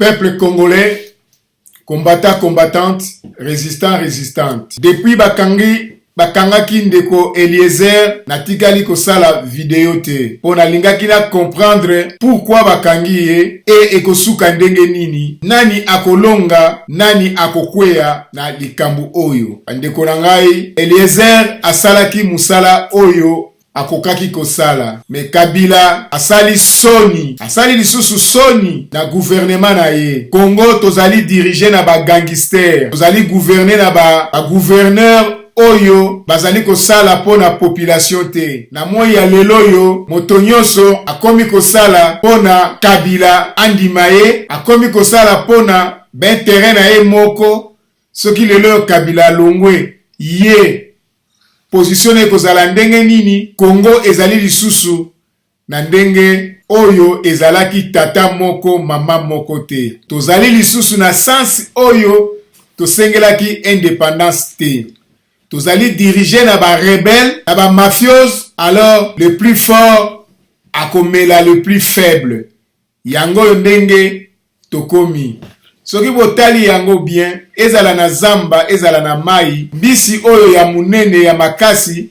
Peuple congolais, combattant, combattante, résistant, résistante. Depuis bakangaki ndeko Eliezer natikali kosala vidéo te. Pona lingaki na comprendre pourquoi bakangi ye et ekosuka ndenge nini. Nani akolonga, nani akokwea na likambu oyo. Ndeko na ngai Eliezer asalaki musala oyo akokaki kosala. Me Kabila asali soni, asali lisusu soni na gouvernement na ye. Congo tozali dirige na ba gangster, tozali gouverner na ba gouverneur oyo bazali kosala pona population te. Na moi ya lelo yo moto nyonso akomi kosala pona Kabila andima ye, akomi kosala pona ben terrain na ye moko. Soki lelo Kabila longwe ye positionne kozala ndenge nini, Congo ezali lisusu na ndenge oyo ezalaki tata moko mama moko te. Tozali lisusu na sens oyo tosengelaki indépendance te. Tozali dirigé na ba rebelle, na ba mafiose, alors le plus fort akomela le plus faible. Yango ndenge tokomi. Soki botali yango bien, ezala na zamba, ezala na mai, mbisi oyo ya munene ya makasi,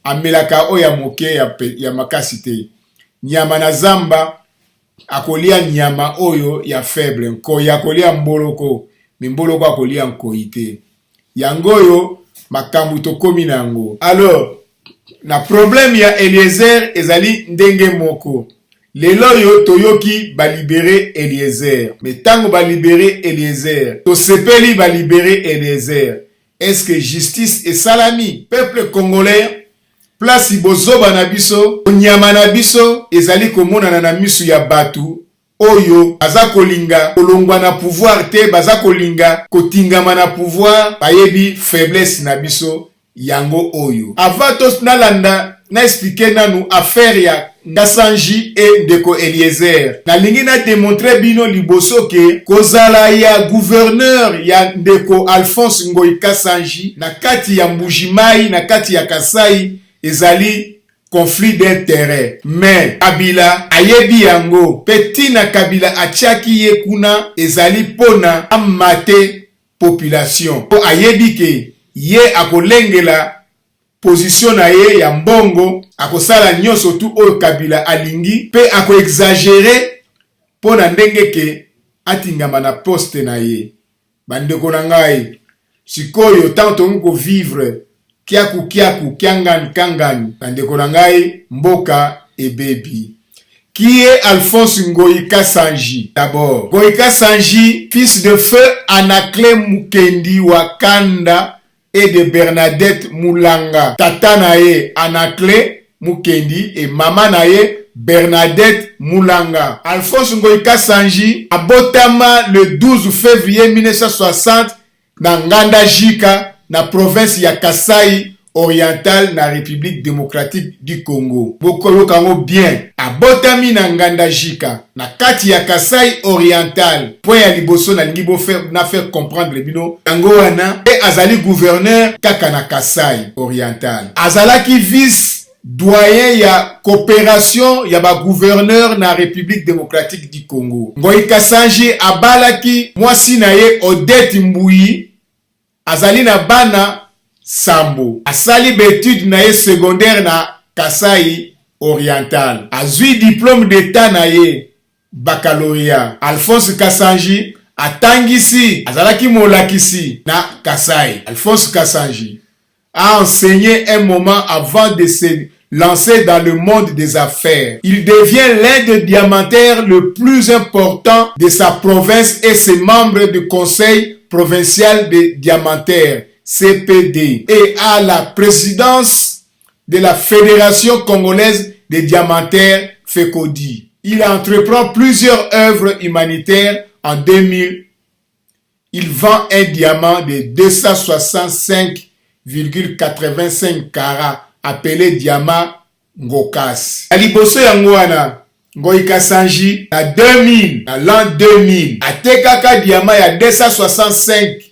amelaka oyo ya moke ya makasi te. Nyama na zamba, akolia nyama oyo ya faible, nkoi akolia mboloko, mboloko akolia nkoi te. Yango yo, makambu tokomi nango. Alors, na problème ya Eliezer ezali ndenge moko. Lelo yo toyoki ba libérer Eliezer. Mais tango ba libérer Eliezer, to sepeli ba libérer Eliezer. Est-ce que justice et salami? Peuple congolais, place bozoba na biso, nyama na biso ezali komona na misu ya batu. Oyo baza kolinga kolongwa na pouvoir te, baza kolinga kotingama na pouvoir, bayebi faiblesse na biso yango oyo. Avatos nalanda na expliquer nanu affaire ya Kassanji et ndeko Eliezer. Na lingi na démontrer bino liboso ke kozala ya gouverneur ya ndeko Alphonse Ngoyi Kassanji na kati ya Mbujimai na kati ya Kasai ezali conflit d'intérêt. Mais Kabila ayebi yango, peti na Kabila achaki ye kuna ezali pona amate population. Po ayebi ke ye akolengela position na ye ya mbongo, akosala nyonso tu oyo Kabila alingi, pe ako exagere pona ndenge ke atingama na poste na ye. Bandeko na ngai, sikoyo tanto ngoko vivre kiaku kiangani kangani, bandeko na ngai mboka ebebi. Qui est Alphonse Ngoyi Kassanji? D'abord, Ngoyi Kassanji, fils de feu Anakle Mukendi Wakanda et de Bernadette Moulanga. Tata nae Anakle Mukendi et maman nae Bernadette Moulanga. Alphonse Ngoyi Kassanji abotama le 12 février 1960 na Nganda Jika na province ya Kasai oriental na République démocratique du Congo. Bokolo kango bien. Abotami na Nganda Jika na kati ya Kasai oriental. Point ya liboso na lingi na faire comprendre bino. Yango wana e azali gouverneur kaka na Kasai oriental. Azalaki vice doyen ya coopération ya ba gouverneur na République démocratique du Congo. Ngoyi Kassanji abalaki mwasi na ye Odette Mbuyi. Azali na bana Sambo. Asali betude na ye secondaire na Kasai oriental. Azui diplôme d'état na ye baccalauréat. Alphonse Kassanji atangisi, azalaki molakisi na Kasai. Alphonse Kassanji a enseigné un moment avant de se lancer dans le monde des affaires. Il devient l'un des diamantaires le plus important de sa province et c'est membre du conseil provincial des diamantaires, CPD, et à la présidence de la Fédération congolaise des diamantaires, FECODI. Il entreprend plusieurs œuvres humanitaires. En 2000, il vend un diamant de 265,85 carats appelé diamant Ngokas. Aliboso yangoana Ngoyi Kassanji na 2000, na l'an 2000, atekaka diamant ya 265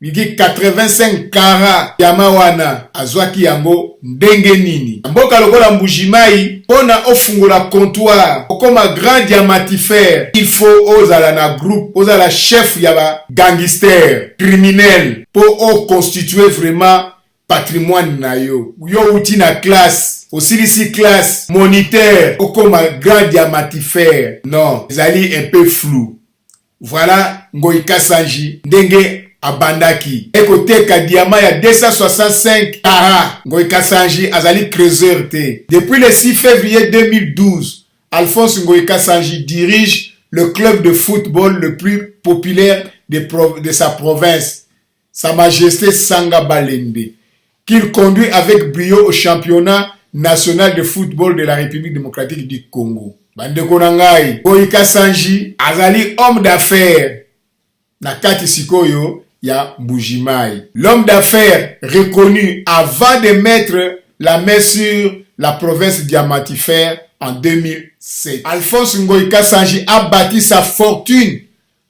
Bigi 85 kara diama wana azwaki yango ndenge nini. Mboka lokola Mbujimai pona ofungola comptoir okoma grand diamantifère, il faut ozala na groupe, ozala chef ya ba gangster criminel pour constituer vraiment patrimoine na yo. Yo uti na classe, osilisi classe moniteur okoma grand diamantifère. Non, ezali un peu flou. Voilà Ngoi Kassanji ndenge abandaki ekoteka diamant ya 265 kara. Ngoi Kassanji azali creuseur te. Depuis le 6 février 2012, Alphonse Ngoi Kassanji dirige le club de football le plus populaire de sa province, Sa Majesté Sanga Balende, qu'il conduit avec brio au championnat national de football de la République démocratique du Congo. Bandeko nangai, Ngoi Kassanji azali homme d'affaires na kati sikoyo ya Mbujimai. L'homme d'affaires reconnu avant de mettre la main sur la province diamantifère en 2007. Alphonse Ngoi Kassanji a bâti sa fortune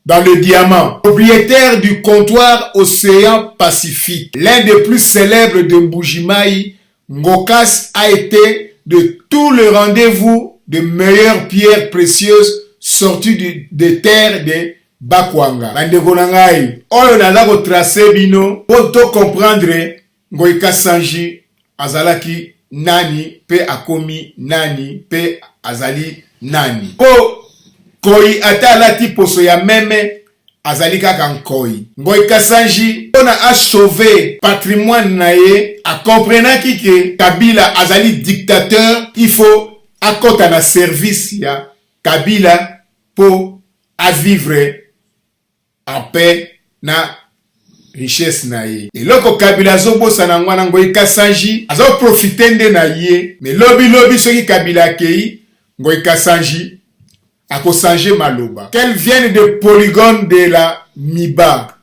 dans le diamant. Propriétaire du comptoir Océan Pacifique, l'un des plus célèbres de Mbujimai, Ngokas a été de tout le rendez-vous de meilleures pierres précieuses sorties de terre de Bakwanga. Bandeko nangai, oyo naza ko tracer bino pour to comprendre Ngoi Kassanji azalaki nani pe akomi nani pe azali nani. Po koi ata alati poso ya meme azali kaka nkoi. Ngoi Kassanji ona a sauvé patrimoine na ye, a comprenaki ke Kabila azali dictateur, il faut akota na service ya Kabila pour à vivre en paix na richesse na ye. Et loko Kabila zobo sana ngwana Ngoi Kassanji azo profiter nde na ye, mais lobi soki Kabila kei Ngoi Kassanji ako sanje maloba. Qu'elle vienne de polygones de la Miba,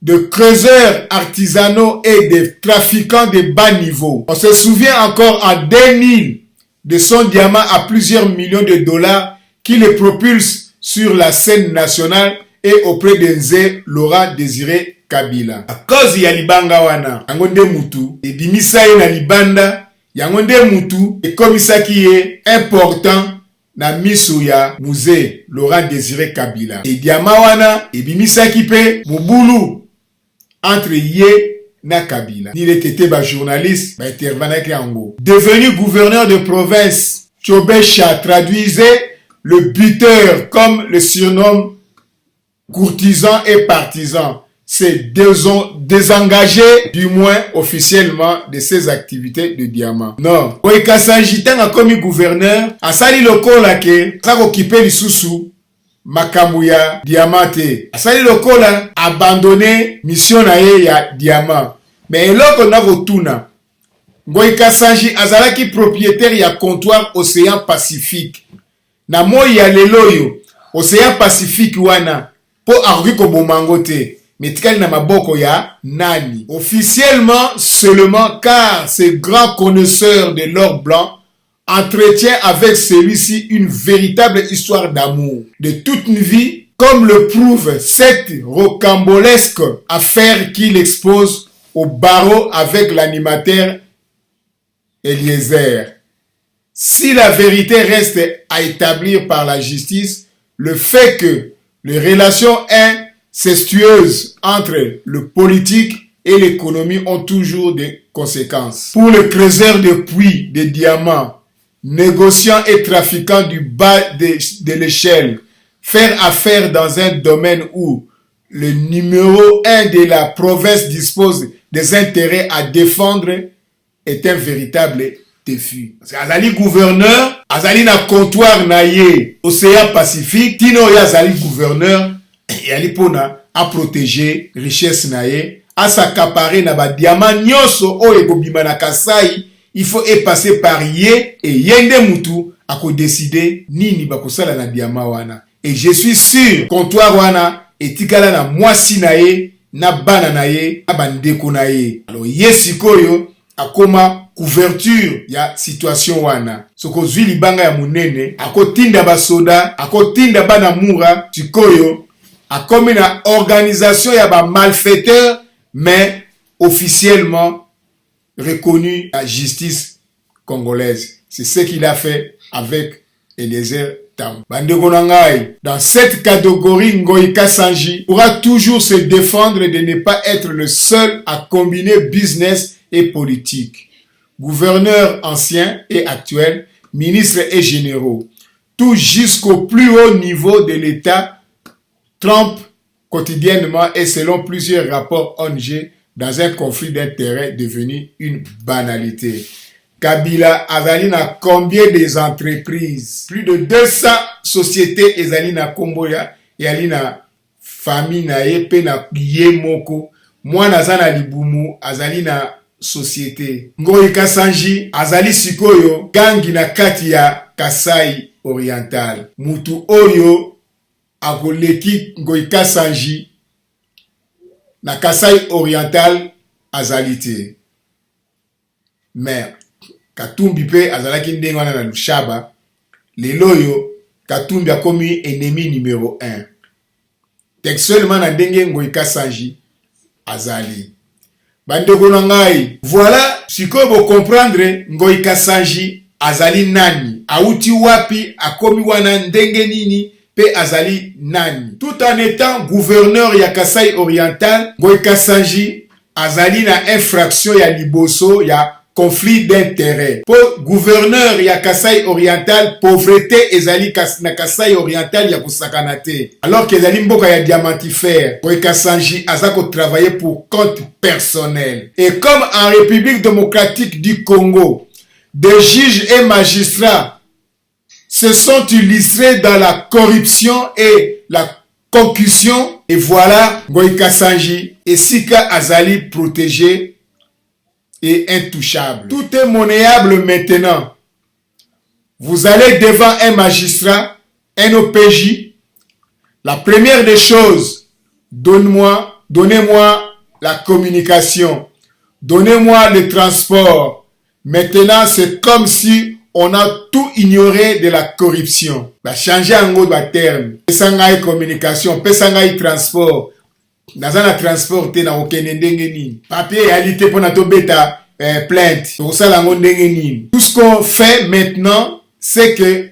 de creuseurs artisanaux et de trafiquants de bas niveau. On se souvient encore en 2000 de son diamant à plusieurs millions de dollars qui le propulse sur la scène nationale et auprès de Nze Laurent Désiré Kabila. A cause ya libanga wana, yango nde mutu ebimisa ye na libanda, yango nde mutu ekomisaki ye important na miso ya Mzee Laurent Désiré Kabila. Et diamant wana ebimisaki pe mubulu entre ye na Kabila. Il était ba journaliste, ba intervenaki yango. Devenu gouverneur de province, Tchobesha traduisait le buteur comme le surnomme courtisan et partisan. C'est désengagé, du moins officiellement, de ses activités de diamant. Non. Ngoi Kassanji tanga komi gouverneur, asali lokola ke, sa occupé lisusu, makambo ya diamante. Asali lokola, abandonné mission na ye ya diamant. Mais eloko na rotuna, Ngoi Kassanji azalaki propriétaire ya comptoir Océan Pacifique. Na moi ya leloyo, Océan Pacifique wana, po argi ko bomangote. Metikali na maboko ya nani. Officiellement seulement car ce grand connaisseur de l'or blanc entretient avec celui-ci une véritable histoire d'amour de toute une vie, comme le prouve cette rocambolesque affaire qu'il expose au barreau avec l'animateur Eliezer. Si la vérité reste à établir par la justice, le fait que les relations incestueuses entre le politique et l'économie ont toujours des conséquences. Pour le creuseur de puits de diamants, négociant et trafiquant du bas de l'échelle, faire affaire dans un domaine où le numéro 1 de la province dispose des intérêts à défendre est un véritable défi. Azali gouverneur, azali na comptoir na ye, Océan Pacifique, tino ya azali gouverneur, et ali pona à protéger richesse na ye, à s'accaparer na ba diamant nyoso o ekobima na Kasai, il faut passer par ye et yende mutu ako décider nini bakosala na diamant wana. Et je suis sûr comptoir wana etikala na mwasi na ye, na bana na ye, na bandeko na ye. Alors yesikoyo akoma couverture ya situation wana. Soko zwi libanga ya munene, akotinda basoda, akotinda bana mura, sikoyo akomi na organisation ya ba malfaiteur, mais officiellement reconnu la justice congolaise. C'est ce qu'il a fait avec Eliezer Tambwe. Bandeko na ngai, dans cette catégorie, Ngoï Kassanji pourra toujours se défendre de ne pas être le seul à combiner business et politique. Gouverneur ancien et actuel, ministres et généraux, tout jusqu'au plus haut niveau de l'État, trempe quotidiennement et selon plusieurs rapports ONG dans un conflit d'intérêts devenu une banalité. Kabila azali na combien des entreprises? Plus de 200 sociétés ezali na Komboya et ali na famille na ye pe na ye moko. Mwana aza na libumu azali na société. Ngoï Kassanji azali sikoyo gangi na kati ya Kasai Oriental. Mutu oyo akoleki Ngoï Kassanji na Kasai Oriental azali te. Mais Katumbi pe azalaki ndenge wana na Lushaba, lelo yo Katumbi akomi ennemi numéro 1. Textuellement na ndenge Ngoï Kassanji azali. Bandeko na ngai, voilà sikoyo bo comprendre Ngoï Kassanji azali nani, auti wapi, akomi wana ndenge nini, pe azali nani. Tout en étant gouverneur ya Kasai Oriental, Ngoï Kassanji azali na infraction ya liboso ya conflit d'intérêt. Pour gouverneur ya Kasai Oriental, pauvreté ezali na Kasai Oriental ya kosakanate. Alors que ezali mboka ya diamantifère, Ngoï Kassanji azako travailler pour compte personnel. Et comme en République démocratique du Congo, des juges et magistrats se sont illustrés dans la corruption et la concussion, et voilà Ngoï Kassanji et Sika azali protégé et intouchable. Tout est monnayable maintenant. Vous allez devant un magistrat, un OPJ. La première des choses, donnez-moi la communication. Donnez-moi le transport. Maintenant, c'est comme si on a tout ignoré de la corruption. Changer en gros de terme. Pesangai communication, pesangai transport. Dans un transport, tu n'as aucun ndenge. Papier réalité pour notre bêta plainte. Tout ce qu'on fait maintenant, c'est que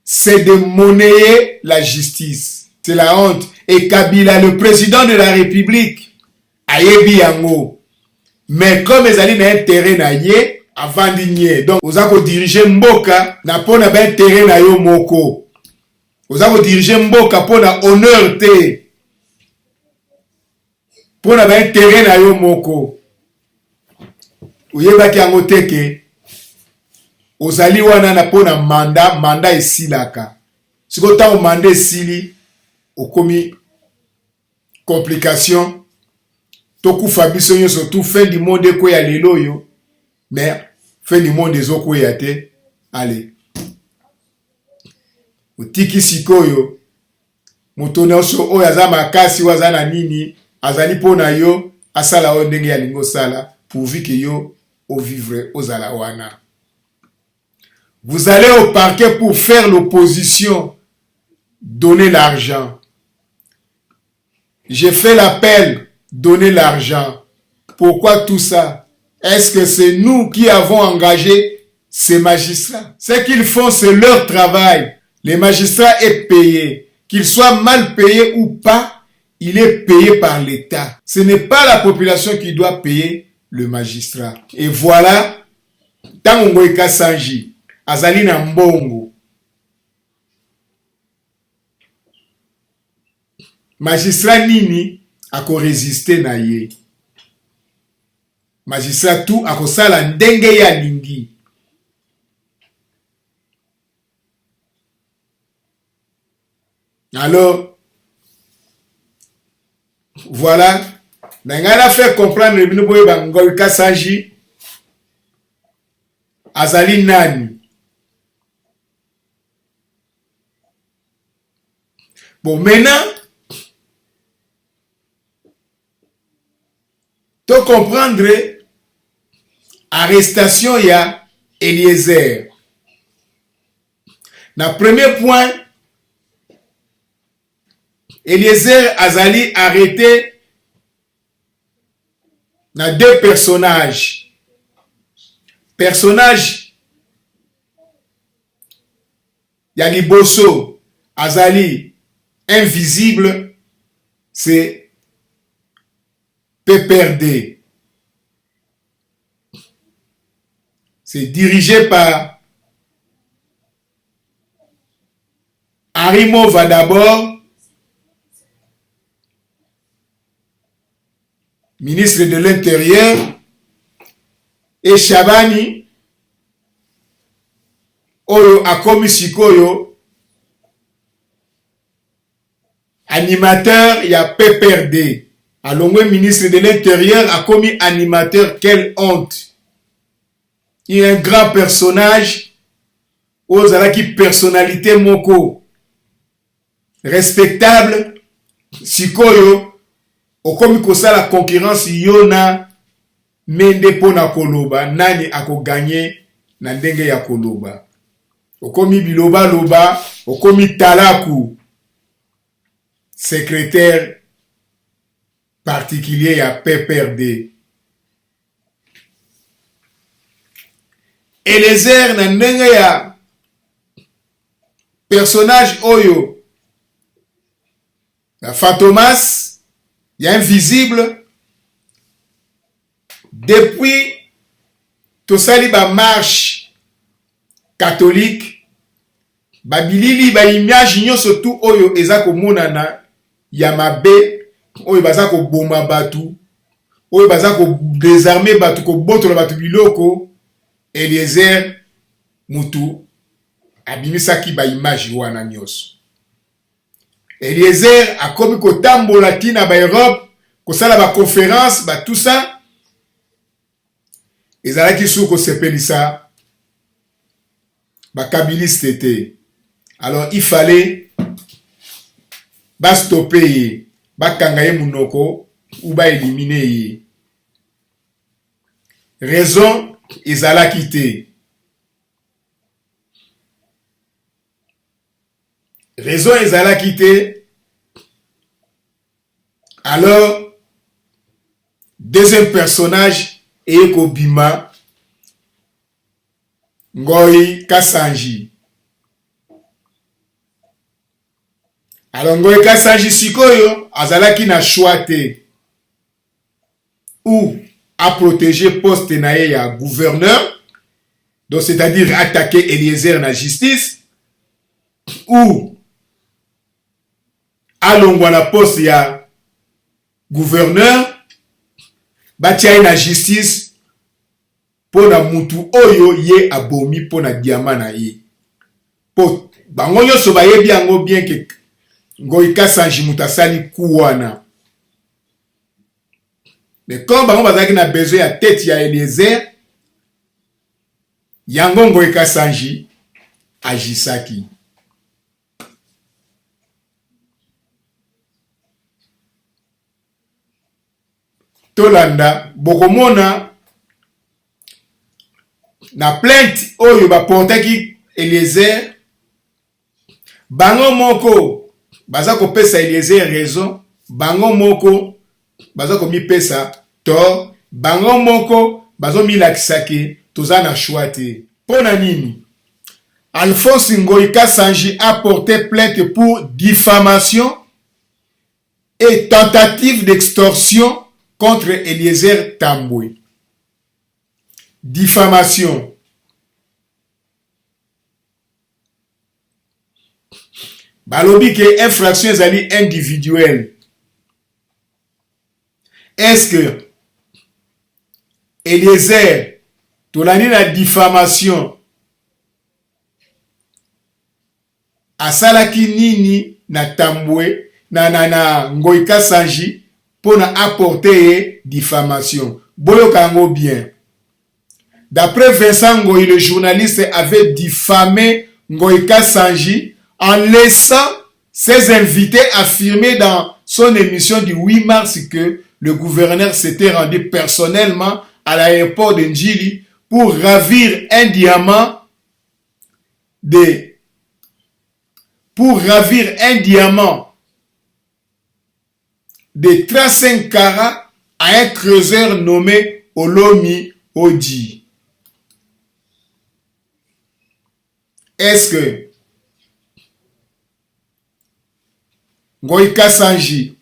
c'est de monnayer la justice. C'est la honte. Et Kabila, le président de la République, ayebi yango. Mais comme ils allaient dans un terrain na ye, avant d'igner. Donc, vous avez dirigé Mboka, na po na ben terrain na yo moko. Vous avez dirigé Mboka po na honneur te. Po na ben terrain na yo moko. Uyebaki yango teke. Ozali wana na po na manda esilaka. Siko tango manda esili, okomi complication. Toku fabiso yo surtout fin du monde ko ya lelo yo. Mais fin du monde ezoko ya te. Allez. Utiki sikoyo. Mutone oso oyo aza makasi waza na nini. Azali po na yo. Asala o ndenge ya lingo sala. Pourvu que yo au vivre aux alawana. Vous allez au parquet pour faire l'opposition. Donnez l'argent. J'ai fait l'appel. Donnez l'argent. Pourquoi tout ça? Est-ce que c'est nous qui avons engagé ces magistrats? Ce qu'ils font, c'est leur travail. Les magistrats est payé. Qu'ils soient mal payés ou pas, il est payé par l'État. Ce n'est pas la population qui doit payer le magistrat. Et voilà, tango Ngoï Kassanji, azali na mbongo. Magistrat nini ako résister na ye. Magistrat tout ako sala ndenge ya lingi. Alors, voilà. Nangana fait comprendre le binoboye ba Ngoï Kassanji azali nani. Bon, maintenant, tu comprendre arrestation ya Eliezer. Na premier point, Eliezer azali arrêté na deux personnages. Personnage ya liboso azali invisible, c'est PPRD. C'est dirigé par Henri Mova d'abord, ministre de l'Intérieur, et Shabani, oyo akomi sikoyo, animateur, il y a PPRD. Alors, le ministre de l'Intérieur akomi animateur, quelle honte. Il est un grand personnage, aux alaki personnalité moko, respectable, sikoyo, okomi kosa la concurrence yona, mende pona koloba, nani ako gagné, na ndenge ya koloba. Okomi biloba loba, okomi talaku, secrétaire particulier à PPRD. Eliezer na ndenge ya personnage oyo, la Fantomas, ya invisible, depuis tosali ba marche catholique, ba bilili ba image nyonso tu oyo eza komonana ya mabe, oyo baza ko bomba batu, oyo baza ko désarmer batu, ko botola batu biloko, Eliezer mutu abimisaki ba image wana nyonso. Eliezer akomi kotambola tina ba Europe, kosala ba conférence, ba tout ça. Ezalaki suko sepelisa ba kabiliste te. Alors il fallait ba stopper, ba kangaye munoko ou ba éliminer ye. Raison ezalaki te. Raison ezalaki te. Alors deuxième personnage Eko Bima, Ngoyi Kasanji. Alors Ngoyi Kasanji sikoyo azalaki na choix te, ou à protéger poste naye ya gouverneur, donc c'est-à-dire attaquer Eliezer na justice, ou alongwa na poste ya gouverneur batia na justice pona mutu oyo ye abomi pona diamant na ye. Po bango nyonso bayebi yango bien ke Ngoyi Kasanji mutasali kuwana. Mais comme bango bazaki na besoin ya tête ya Eliezer, yango Ngoyi Kasanji agisaki. Tolanda bokomona na plainte oyo baportaki Eliezer, bango moko baza kopesa Eliezer raison, bango moko baza komipesa tort, bango moko bazo milakisaki toza na choix te. Pona nini? Alphonse Ngoyi Kasanji a porté plainte pour diffamation et tentative d'extorsion contre Eliezer Tambwe. Diffamation. Balobi que infraction ezali individuelle. Est-ce que Eliezer tolani na diffamation asalaki nini na Tambwe na Ngoyi Kasanji pour apporter diffamation? Boyoka yango bien. D'après Vincent Ngoyi, le journaliste avait diffamé Ngoyi Kasanji en laissant ses invités affirmer dans son émission du 8 mars que le gouverneur s'était rendu personnellement à l'aéroport de Njili pour ravir un diamant de 35 carats à un creuseur nommé Olomi Odi. Est-ce que Ngoïka Sanji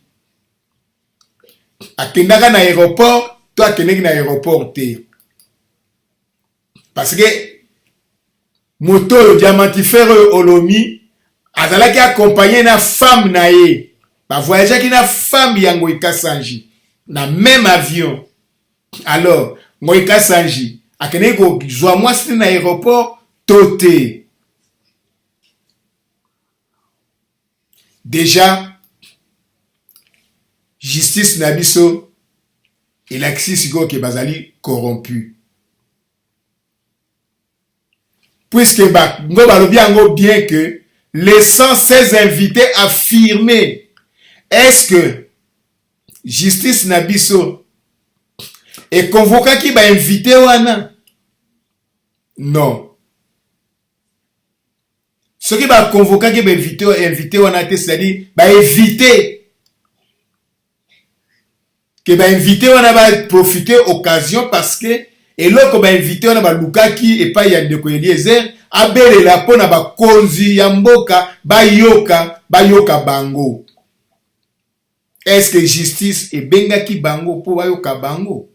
akendaka na aéroport, toi akendeki na aéroport te? Parce que moto le diamantifère Olomi azalaki accompagné na femme na ye, ba voyageaki na femme ya Ngoïka Sanji na même avion. Alors Ngoïka Sanji akendeki kozwa mwasi na aéroport to te? Déjà justice na biso elakisi sikoyo ke bazali corrompu, puisque ngo balobi yango bien que laissant ses invités affirmer. Est-ce que justice na biso et convokaki ba invité wana? Non. Ce qui va convoquer qui va inviter wana te, c'est-à-dire ba éviter que ba invité wana va profiter occasion, parce que eloko ba invité wana ba lukaki et pas ya ndeko Eliezer abelela pona ba konzi ya mboka ba yoka bango. Est-ce que justice e bengaki bango po ba yoka bango?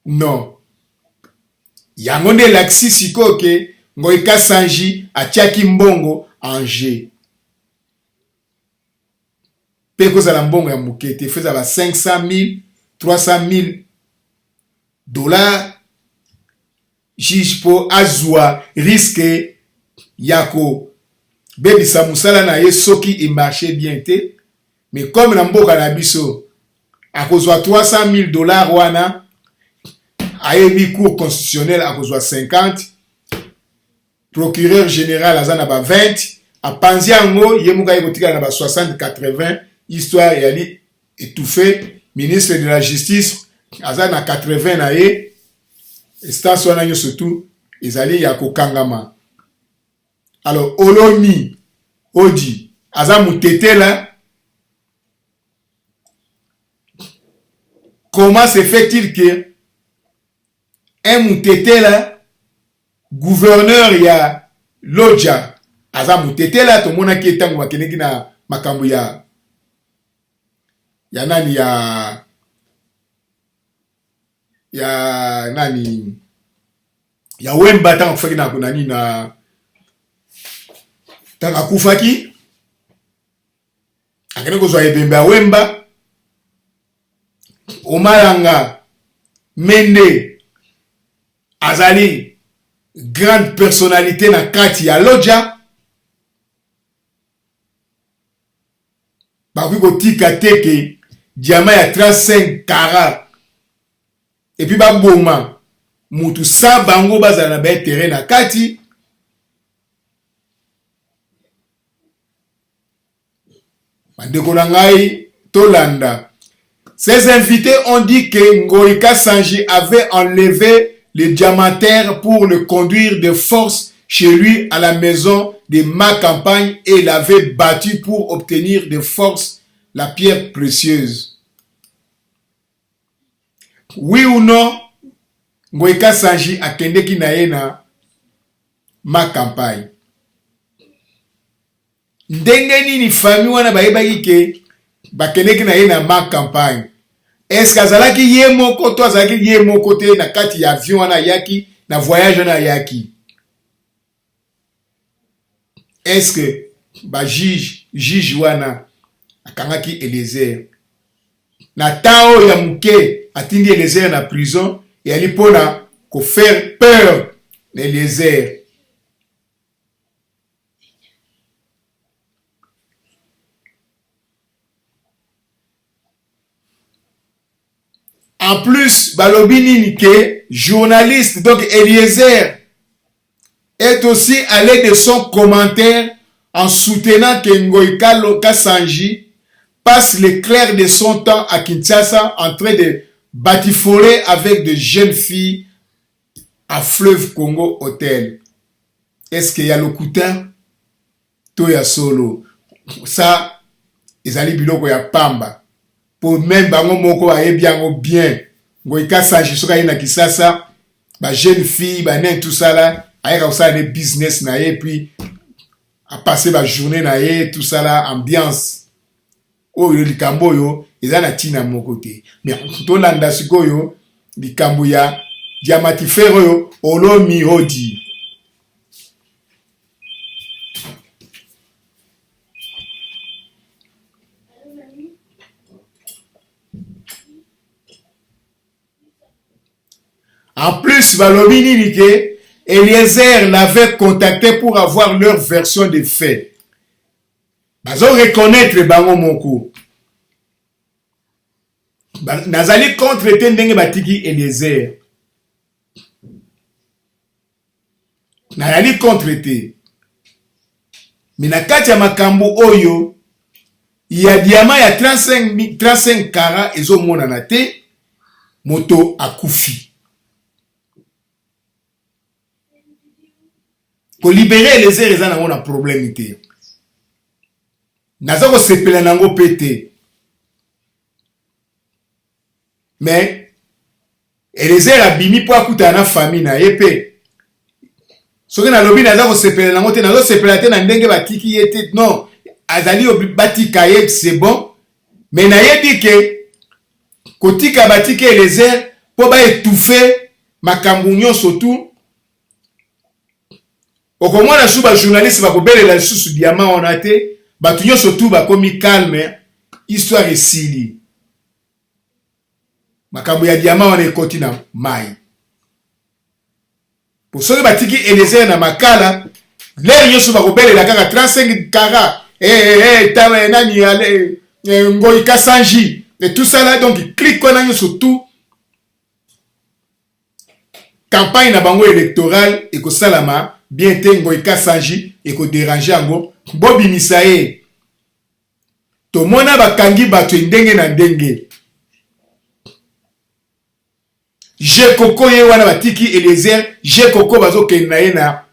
Non. Yango nde laksi siko ke Ngoïka Sanji atiaki mbongo en jeu. Pe kozala mbongo ya muke te, feza ba 500,000, 300,000 dollars. Juge po azwa risque yako bebisa musala na ye soki il marchait bien te. Mais comme na mboka na biso akozwa 300,000 dollars wana, ayebi cour constitutionnel akozwa 50, procureur général azana ba 20, apanzi yango yemuka yekotika na ba 60 80, histoire yali étouffé. Ministre de la justice azana 80 na ye, instance wana yo surtout ezali ya kokangama. Alors Olomi Odi aza mutetela. Comment se fait-il que un mutetela gouverneur ya Lodja aza mutetela? Tomona ki etango bakeneki na makambo ya nani ya nani ya Wemba tango kufaki na kunani na tango kufaki akene kozwa ebembe ya Wemba. Omalanga Mende azali grande personnalité na kati ya Lodja. Bakoki kotika teke diamant ya 35 carats et puis baboma mutu sa bango bazala na ba terrain na kati. Bandeko na ngai tolanda. Ces invités ont dit que Ngoïka Sanji avait enlevé le diamantaire pour le conduire de force chez lui à la maison de ma campagne et l'avait battu pour obtenir de force la pierre précieuse. Oui ou non, Ngoïka Sanji akendeki na ye na ma campagne? Ndenge nini famille wana bayebaki ke bakendeki na ye na ma campagne? Est-ce que azalaki ye moko to azalaki ye moko te na kati ya avion wana yaki na voyage wana yaki? Est-ce que ba juge wana akangaki Eliezer na tao ya muke atindi Eliezer na prison et ali pona ko faire peur na Eliezer? En plus, balobi nini ke journaliste, donc Eliezer, est aussi allé de son commentaire en soutenant que Ngoïka Sanji passe le clair de son temps à Kinshasa en train de batifoler avec de jeunes filles à Fleuve Congo Hotel. Est-ce qu'il y a le coutin? To ya solo. Ça, ezali biloko ya pamba. pour même bango moko aye bien ngoi kasanji soka ina kisasa ba jeune fille ba nen tout ça là aye ka ça des business na ye puis a passer ba journée na ye tout ça là ambiance oyo likambo yo eza na tina moko te mais to landa sikoyo likambo ya diamatifere yo olomi odi. En plus, balobi nini ke Eliezer l'avait contacté pour avoir leur version des faits. Bazo reconnaître bango moko. Nazali contre te ndenge batiki Eliezer. Nazali contre te. Mais na kati ya makambo oyo, il y a diamant ya 35 carats ezo monana te, moto akufi. Pour libérer les airs, ils ont un problème. Nazako sepela nango pété. Mais, et les airs abimi pour akuta na famille na yepe. Soki na lobi nazako sepela nango te, nazo sepela te na ndenge batiki yete. Non, azali bati kaye, c'est bon. Mais na yebi ke, kotika batiki les airs, pour ba étouffer makambunyo surtout. Okomona suba journaliste ba kobelela lisusu diamant on a te batu nyonso tu ba komi calme histoire esili makambo ya diamant on ekoti na mai pour soki batiki Eliezer na makala lere nyonso ba kobelela kaka 35 carats tawe nani ale ngoi kasanji et tout ça là donc clique on a nyonso tout campagne na bango électorale ekosalama bien te ngoi kasanji eko déranger yango bobi misae to mona bakangi bato ndenge na ndenge je koko ye wana batiki Eliezer je koko bazo kenda ye na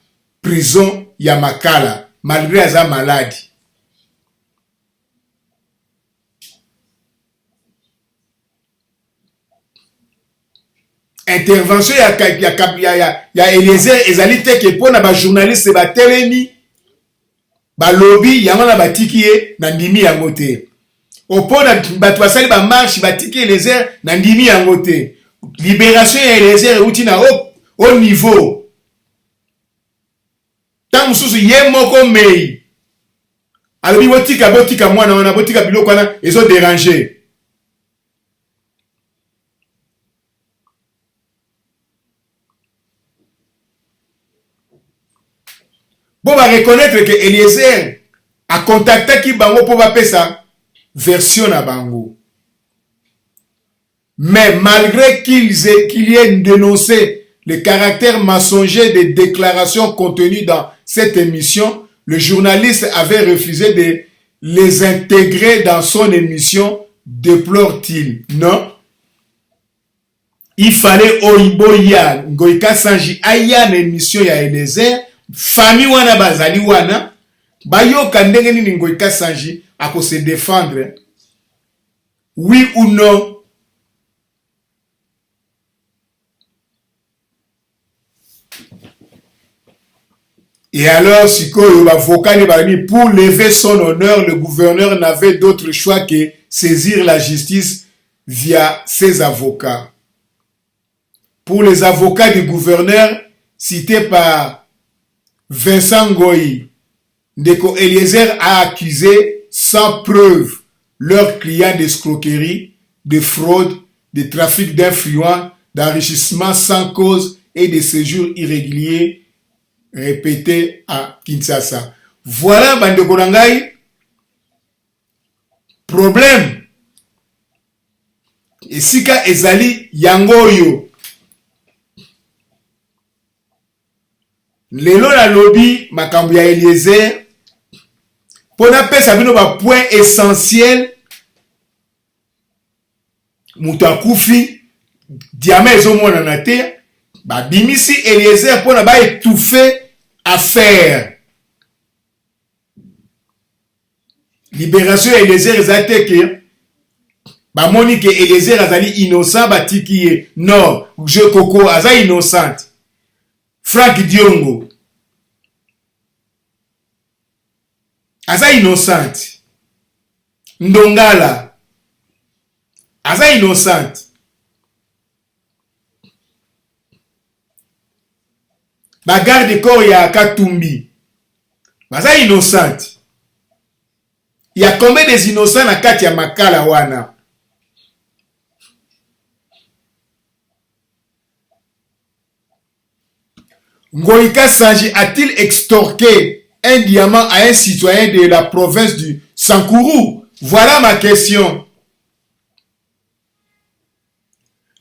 prison ya makala malgré aza malade. Intervention ya Eliezer ezali te ke pona ba journaliste ba telemi ba lobby yango na batiki ye na ndimi yango te opona bato basali ba marche batiki Eliezer na ndimi yango te libération ya Eliezer uti na au niveau tant mususu ye moko mei alobi botika mwana wana botika biloko wana ezo déranger. Bon, va reconnaître que Eliezer a contacté qui bango pour va sa version à bango. Mais malgré qu'il y ait dénoncé le caractère mensonger des déclarations contenues dans cette émission, le journaliste avait refusé de les intégrer dans son émission, déplore-t-il. Non. Il fallait Oiboya, Ngoika Sanji, aya l'émission ya Eliezer, famille wana bazali wana bayoka ndenge nini Ngoika Sanji ako se défendre oui ou non. Et alors sikoyo l'avocat pour lever son honneur, le gouverneur n'avait d'autre choix que saisir la justice via ses avocats. Pour les avocats du gouverneur cités par Vincent Ngoyi, Ndeko Eliezer a accusé sans preuve leurs clients d'escroquerie, de fraude, de trafic d'influence, d'enrichissement sans cause et de séjours irréguliers répétés à Kinshasa. Voilà, Bandeko Nangai, problème. Et sika ezali yangoyo. Lelo la lobby makambo ya Eliezer pona pesa bino ba point essentiel mutu akufi diamant ezomona na te ba bimisi Eliezer pona ba étouffer affaire libération ya Eliezer ezate ke bamoni ke Eliezer azali innocent batiki ye. Non, je Koko aza innocent. Frank Diongo aza innocent. Ndongala aza innocent. Ba garde corps ya Katumbi baza innocent. Il y a combien des innocents na kati ya makala wana? Ngoïka Sanji a-t-il extorqué un diamant à un citoyen de la province du Sankourou? Voilà ma question.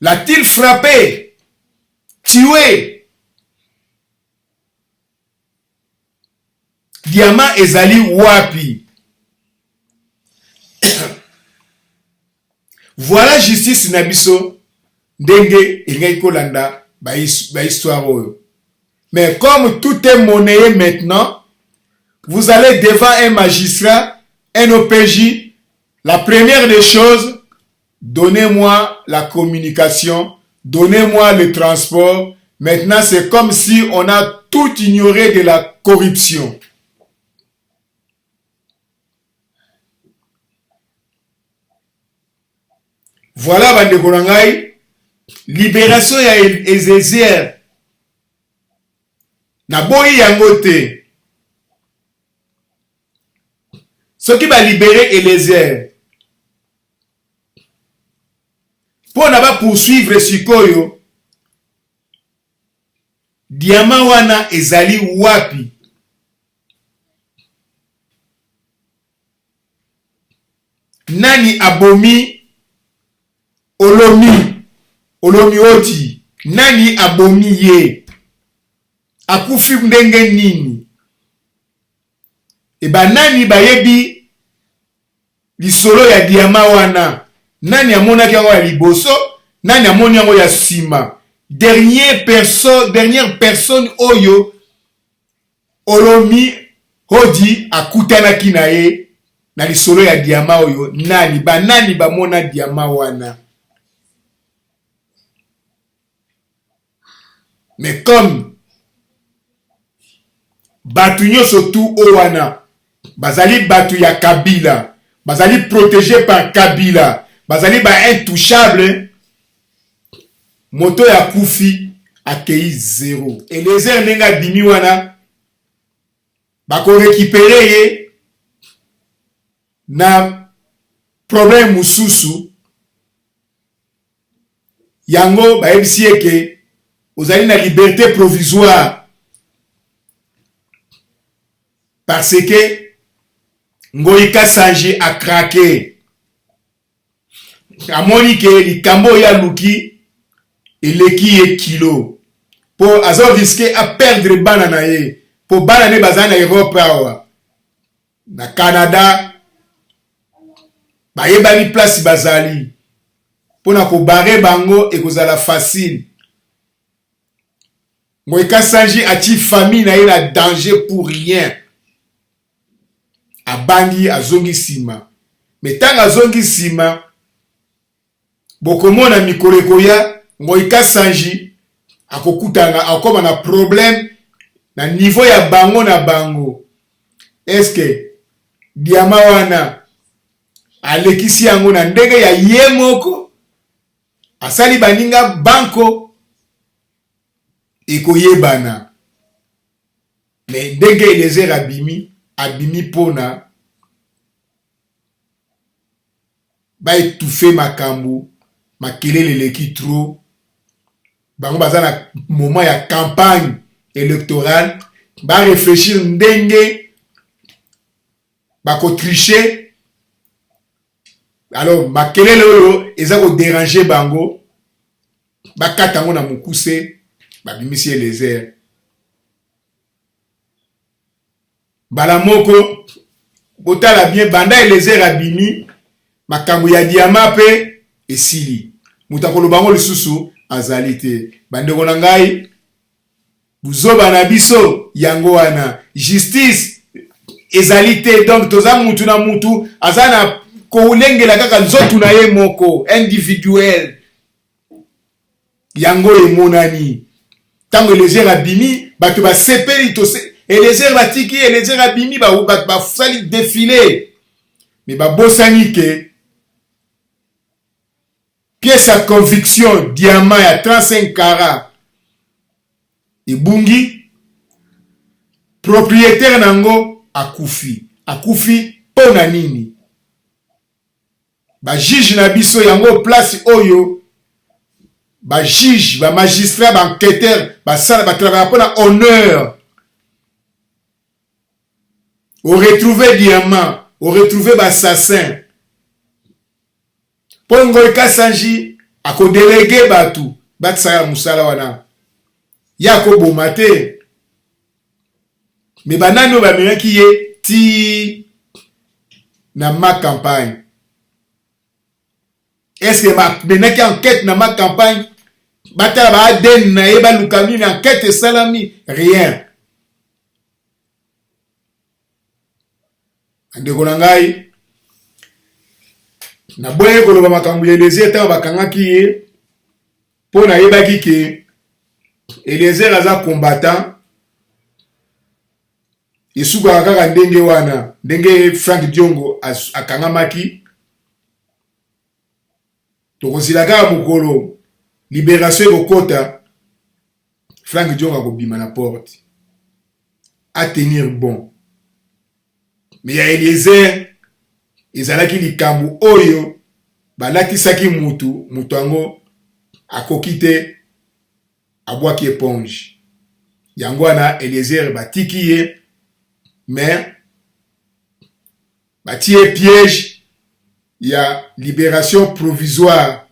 L'a-t-il frappé? Tué? Diamant ezali wapi? Voilà justice nabiso ndenge ingai kolanda ba histoire oyo. Mais comme tout est monnayé maintenant, vous allez devant un magistrat, un OPJ. La première des choses, donnez-moi la communication, donnez-moi le transport. Maintenant, c'est comme si on a tout ignoré de la corruption. Voilà, bande Korangai, libération ya Ezeziel. Na boyi yango te. Ce qui va libérer Eliezer. Pour na ba poursuivre sikoyo. Diamant wana ezali wapi? Nani abomi Olomi oti? Nani abomi ye? Akufi ndenge nini? Eba nani bayebi lisolo ya diamant wana? Nani amonaki yango ya liboso? Nani amoni yango ya sima? Dernière personne oyo Olomi hodi akutanaki na ye na lisolo ya diamant oyo nani? Nani bamona diamant wana? Mais comme batu nyonso tu owana bazali batu ya Kabila, bazali protégé par Kabila, bazali ba intouchable, moto ya kufi akei zéro. Eliezer ndenge bimi wana bako récupérer ye na problème mususu yango bayebisi eke ozali na liberté provisoire. Parce que Ngoïka Sanji a craqué. Amoni ke likambo ya luki eleki e kilo. Pour azo risqué à perdre bana na ye. Pour bana ne bazana Europe awa. Na Canada bayebani place bazali. Pour na ko barrer bango et kozala facile. Ngoïka Sanji a ti famille na ye na danger pour rien. Abangi azongi sima. Mais tant azongi sima, bokomona mikoleko ya Ngoïka Sanji akokutanga akoma na problème na niveau ya bango na bango. Est-ce que diamant wana alekisi yango na ndenge ya ye moko asali baninga banko ekoyebana? Mais ndenge Eliezer abimi pona ba étouffer makambo makelele leki trop bango baza na moment ya campagne électorale ba réfléchir ndenge bako tricher. Alors makelele oyo eza ko déranger bango bakata ngo na mukuse babimisi Eliezer. Bala moko botala bien banda Eliezer abimi makambo ya diamant pe esili mutakolo bango lisusu azali te. Bandeko na ngai buzoba na biso yango wana justice ezali te. Donc toza mutu na mutu azana koulengela kaka nzoto na ye moko individuel yango emonani tango Eliezer abimi bato basepeli Eliezer batiki Eliezer abimi bato basali défilé mais babosani ke pièce à conviction diamant ya 35 carats ebungi propriétaire nango akufi pona nini ba juge na biso yango place oyo ba juge ba magistrat ba enquêteur ba sala ba travailler pour la honneur au retrouver diamant au retrouver ba assassin pongo ikasanji ako déléguer batu batsala musala wana yako bomate mais banano ba menaki ye ti na ma campagne. Est-ce que maintenant qui enquête dans ma campagne, batala ba aden na eba lukami na enquête salami rien. Ande konangai na boye ko loba makambu Eliezer ta bakanga ki ye po na yeba ki ke Eliezer aza combattant isuka kaka ndenge wana ndenge Frank Diongo akanga maki tokozilaka mukolo libération ekokota Frank Diongo akobima na porte à tenir bon mais ya Eliezer ezalaki likambo oyo balatisaki mutu ango akoki te abwaki éponge yango wana Eliezer batiki ye mais batie piège ya libération provisoire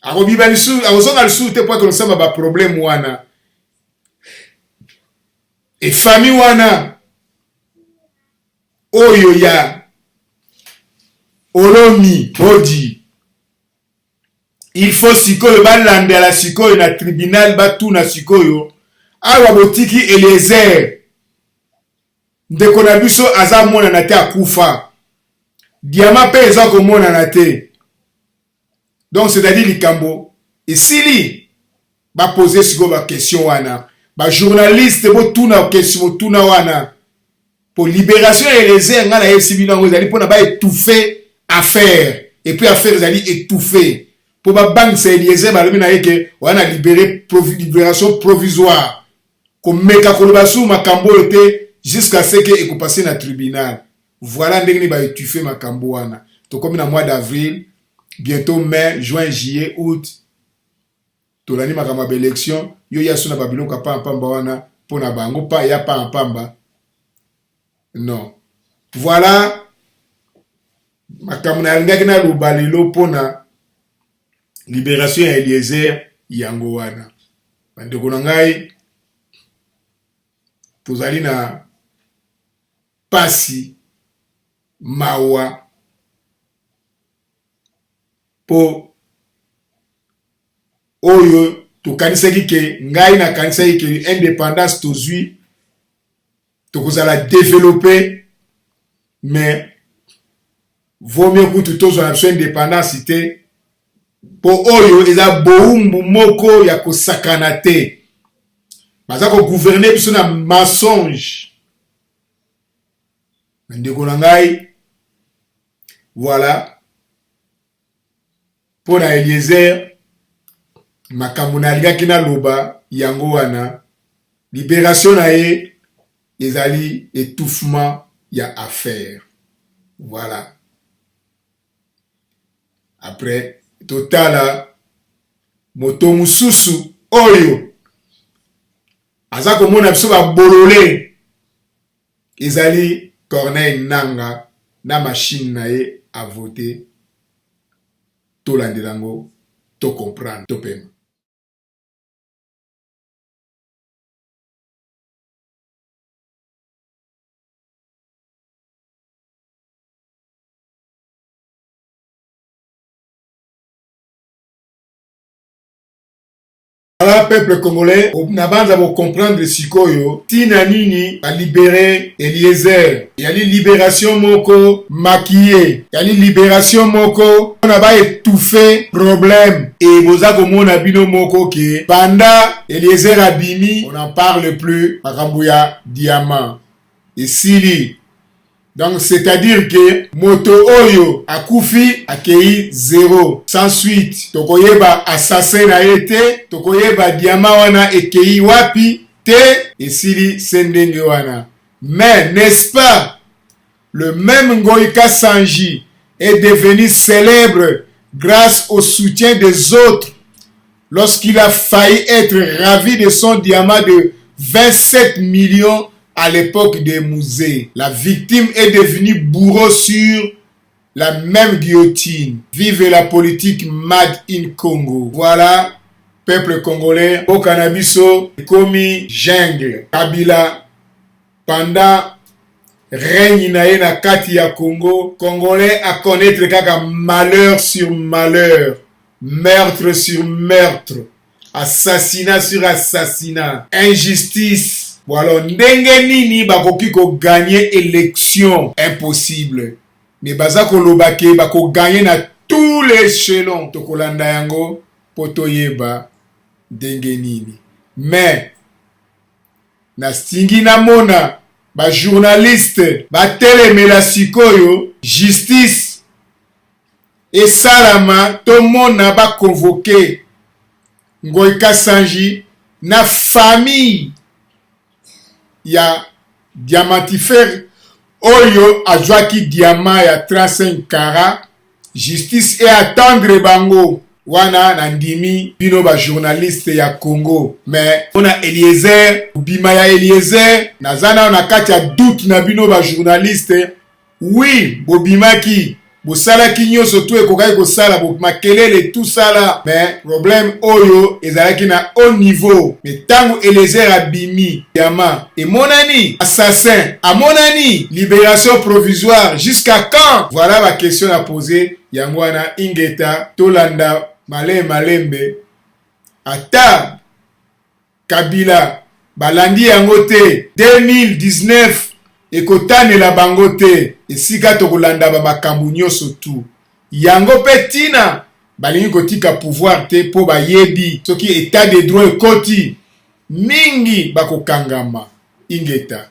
akobiba lisu akozonga lisu te po konosamba ba problème wana et famille wana oyo ya Olomi Bodi il faut sikoyo balandela sikoyo na tribunal batuna sikoyo awa botiki Eliezer ndeko na biso aza mona na te akufa diamant pe eza komona na te donc c'est-à-dire likambo esili ba poser sikoyo ba question wana ba journaliste botuna question botuna wana pour libération Eliezer nga na yesibi nango ezali mpona ba étouffer affaire et puis affaire ezali étouffer pour ba bangisa Eliezer balobi na ye ke wana libération provisoire komeka koloba su makambo oyo te jusqu'à ce que ekopase na tribunal. Voilà ndenge ni ba étouffer makambo wana to comme na mois d'avril bientôt mai juin juillet août tolani makambo ba élection yo yasu na babiloko pa pamba wana pona bango pa ya pa pamba non. Voilà makambo na ngaki na lubalelo pona libération ya Eliezer yango wana bandeko na ngai tozali na pasi mawa po oyo tokanisaki ke ngai na kanisaki ke indépendance tozwi tokozala développer mais vaut mieux kutu tozwa na indépendance te po oyo eza boumbu moko ya kosakana te baza ko gouverner biso na mensonge ndeko na ngai. Voilà pour na Eliezer makambo na alingaki na loba yango wana libération na ye ezali étouffement ya affaire. Voilà après totala moto mususu oyo aza komona biso babolole ezali Corneille Nanga na machine na ye a voter to landelango to comprendre to pema. Voilà, peuple congolais, nabanza bo comprendre sikoyo, tina nini a libéré Eliezer. Yali libération moko maquillée. Yali libération moko, on a pas étouffé problème. Et boza komona bino moko ke, pendant Eliezer abimi, on n'en parle plus, Makambuya diamant. Et Sili. Donc, c'est-à-dire que moto oyo akufi akei 0. Sans suite, tokoyeba assassin na été, tokoyeba diamant wana ekei wapi te, et Sili sendenge wana. Mais, n'est-ce pas, le même Ngoïka Sanji est devenu célèbre grâce au soutien des autres lorsqu'il a failli être ravi de son diamant de 27 millions à l'époque des musées. La victime est devenue bourreau sur la même guillotine. Vive la politique Made in Congo. Voilà, peuple congolais, au cannabiso, komi jungle. Kabila, pendant règne na kati ya Congo, Congolais à connaître kaka malheur sur malheur, meurtre sur meurtre, assassinat sur assassinat, injustice. Voilà, ndenge nini bakoki ko gagner élection, impossible. Mais bazako lobake bako gagner na tous les échelons. Tokolanda yango potoyeba ndenge nini. Mais na stingi na mona ba journaliste ba telemela sikoyo justice et salama to mona ba convoquer Ngoïka Sanji na famille ya diamantifère oyo ajwaki diamant ya 35 carats. Justice et attendre bango wana na ndimi bino ba journaliste ya Congo. Mais on a Eliezer, bima ya Eliezer nazana na kati ya doute na bino ba journaliste. Oui, bobimaki bosalaki nyonso to ekokai kosala bomakelele tout ça là, mais problème oyo ezalaki na haut niveau. Mais tango Eliezer abimi diamant et monani assassin a monani libération provisoire jusqu'à quand? Voilà la question à poser. Yango wana ingeta tolanda malembe ata Kabila balandi yango te 2019 ekotane la bango te esika tokolanda ba makambu nyonso tu yango petina balingi kotika pouvoir te po bayebi soki état de droit ekoti mingi bakokangama ingeta.